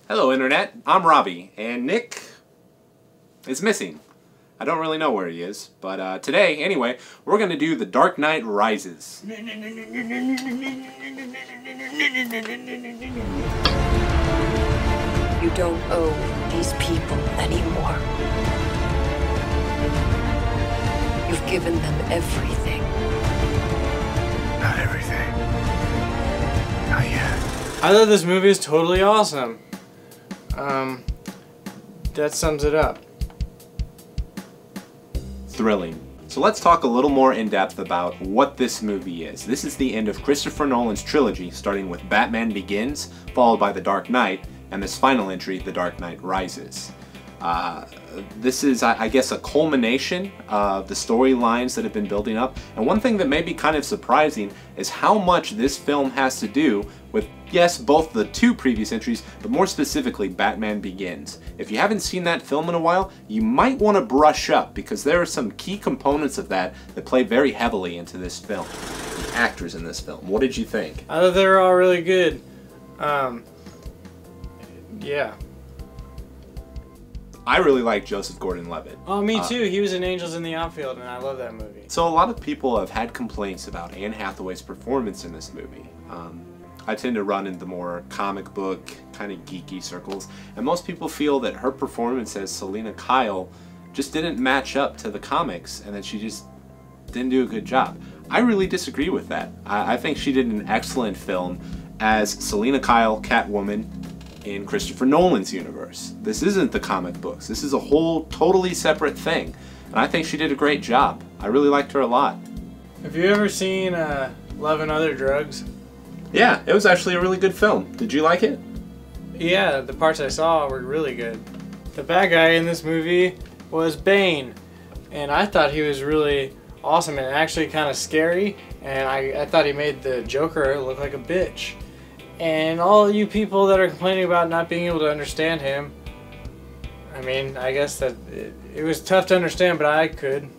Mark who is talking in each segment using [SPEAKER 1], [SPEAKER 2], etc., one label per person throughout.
[SPEAKER 1] Hello Internet, I'm Robbie, and Nick is missing. I don't really know where he is, but today, anyway, we're going to do The Dark Knight Rises.
[SPEAKER 2] You don't owe these people anymore. You've given them everything.
[SPEAKER 3] Not everything. Not yet.
[SPEAKER 4] I thought this movie is totally awesome. That sums it up.
[SPEAKER 1] Thrilling. So let's talk a little more in depth about what this movie is. This is the end of Christopher Nolan's trilogy, starting with Batman Begins, followed by The Dark Knight, and this final entry, The Dark Knight Rises. This is, I guess, a culmination of the storylines that have been building up. And one thing that may be kind of surprising is how much this film has to do with, yes, both the two previous entries, but more specifically, Batman Begins. If you haven't seen that film in a while, you might want to brush up because there are some key components of that that play very heavily into this film. The actors in this film, what did you think?
[SPEAKER 4] I thought they were all really good. Yeah.
[SPEAKER 1] I really like Joseph Gordon-Levitt.
[SPEAKER 4] Oh, me too. He was in Angels in the Outfield, and I love that movie.
[SPEAKER 1] So a lot of people have had complaints about Anne Hathaway's performance in this movie. I tend to run in the more comic book, kind of geeky circles, and most people feel that her performance as Selina Kyle just didn't match up to the comics, and that she just didn't do a good job. I really disagree with that. I think she did an excellent film as Selina Kyle, Catwoman, in Christopher Nolan's universe. This isn't the comic books. This is a whole totally separate thing. And I think she did a great job. I really liked her a lot.
[SPEAKER 4] Have you ever seen Love and Other Drugs?
[SPEAKER 1] Yeah, it was actually a really good film. Did you like it?
[SPEAKER 4] Yeah, the parts I saw were really good. The bad guy in this movie was Bane. And I thought he was really awesome and actually kind of scary. And I thought he made the Joker look like a bitch. And all you people that are complaining about not being able to understand him, I mean, I guess that it was tough to understand, but I could.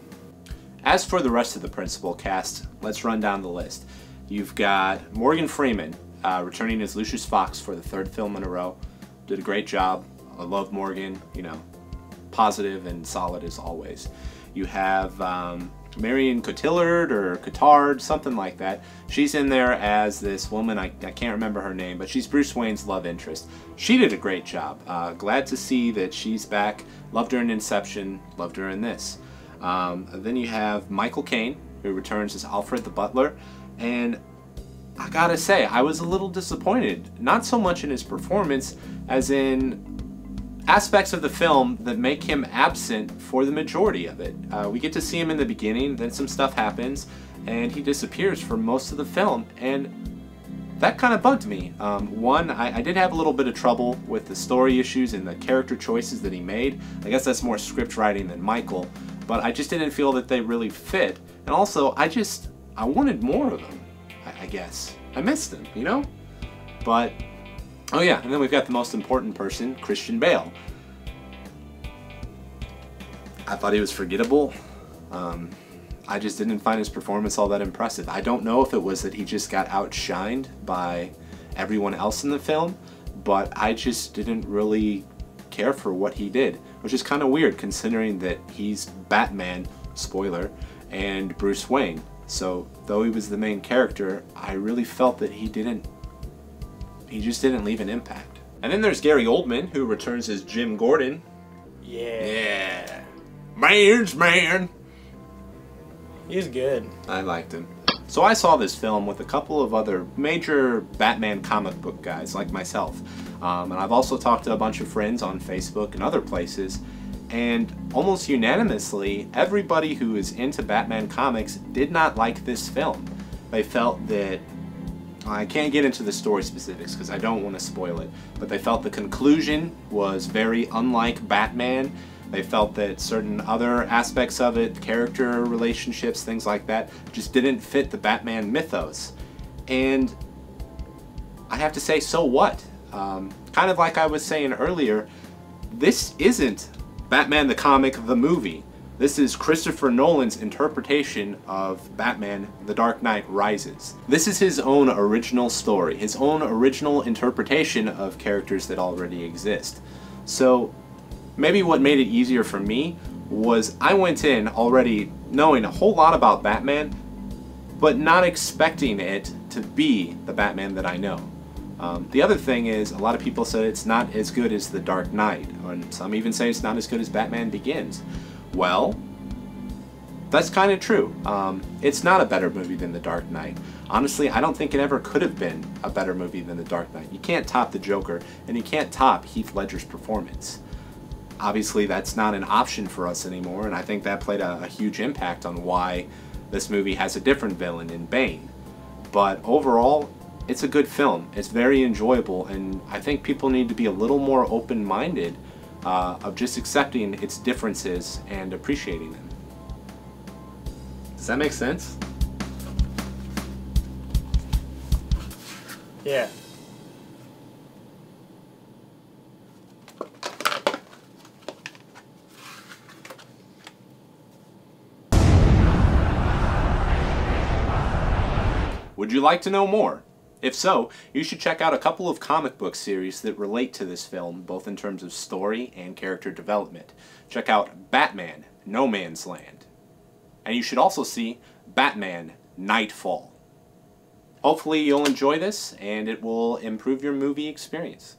[SPEAKER 1] As for the rest of the principal cast, let's run down the list. You've got Morgan Freeman returning as Lucius Fox for the third film in a row. Did a great job. I love Morgan, you know, positive and solid as always. You have Marion Cotillard or Cotard, something like that. She's in there as this woman, I can't remember her name, but she's Bruce Wayne's love interest. She did a great job. Glad to see that she's back. Loved her in Inception, loved her in this. Then you have Michael Caine, who returns as Alfred the Butler, and I gotta say, I was a little disappointed. Not so much in his performance as in aspects of the film that make him absent for the majority of it. We get to see him in the beginning, then some stuff happens, and he disappears for most of the film, and that kind of bugged me. One, I did have a little bit of trouble with the story issues and the character choices that he made. I guess that's more script writing than Michael, but I just didn't feel that they really fit. And also, I wanted more of them, I guess. I missed them, you know? But oh yeah, and then we've got the most important person, Christian Bale. I thought he was forgettable. I just didn't find his performance all that impressive. I don't know if it was that he just got outshined by everyone else in the film, but I just didn't really care for what he did, which is kind of weird considering that he's Batman, spoiler, and Bruce Wayne. So though he was the main character, I really felt that he just didn't leave an impact. And then there's Gary Oldman, who returns as Jim Gordon. Yeah. Man's man.
[SPEAKER 4] He's good.
[SPEAKER 1] I liked him. So I saw this film with a couple of other major Batman comic book guys like myself. And I've also talked to a bunch of friends on Facebook and other places. And almost unanimously, everybody who is into Batman comics did not like this film. They felt that, I can't get into the story specifics because I don't want to spoil it, but they felt the conclusion was very unlike Batman. They felt that certain other aspects of it, character relationships, things like that, just didn't fit the Batman mythos. And I have to say, so what? Kind of like I was saying earlier, this isn't Batman the comic, the movie. This is Christopher Nolan's interpretation of Batman: The Dark Knight Rises. This is his own original story, his own original interpretation of characters that already exist. So maybe what made it easier for me was I went in already knowing a whole lot about Batman, but not expecting it to be the Batman that I know. The other thing is, a lot of people said it's not as good as The Dark Knight, and some even say it's not as good as Batman Begins. Well, that's kind of true. It's not a better movie than The Dark Knight. Honestly, I don't think it ever could have been a better movie than The Dark Knight. You can't top the Joker, and you can't top Heath Ledger's performance. Obviously, that's not an option for us anymore, and I think that played a huge impact on why this movie has a different villain in Bane. But overall, it's a good film. It's very enjoyable, and I think people need to be a little more open-minded of just accepting its differences and appreciating them. Does that make sense?
[SPEAKER 4] Yeah.
[SPEAKER 1] Would you like to know more? If so, you should check out a couple of comic book series that relate to this film, both in terms of story and character development. Check out Batman: No Man's Land. And you should also see Batman: Nightfall. Hopefully you'll enjoy this and it will improve your movie experience.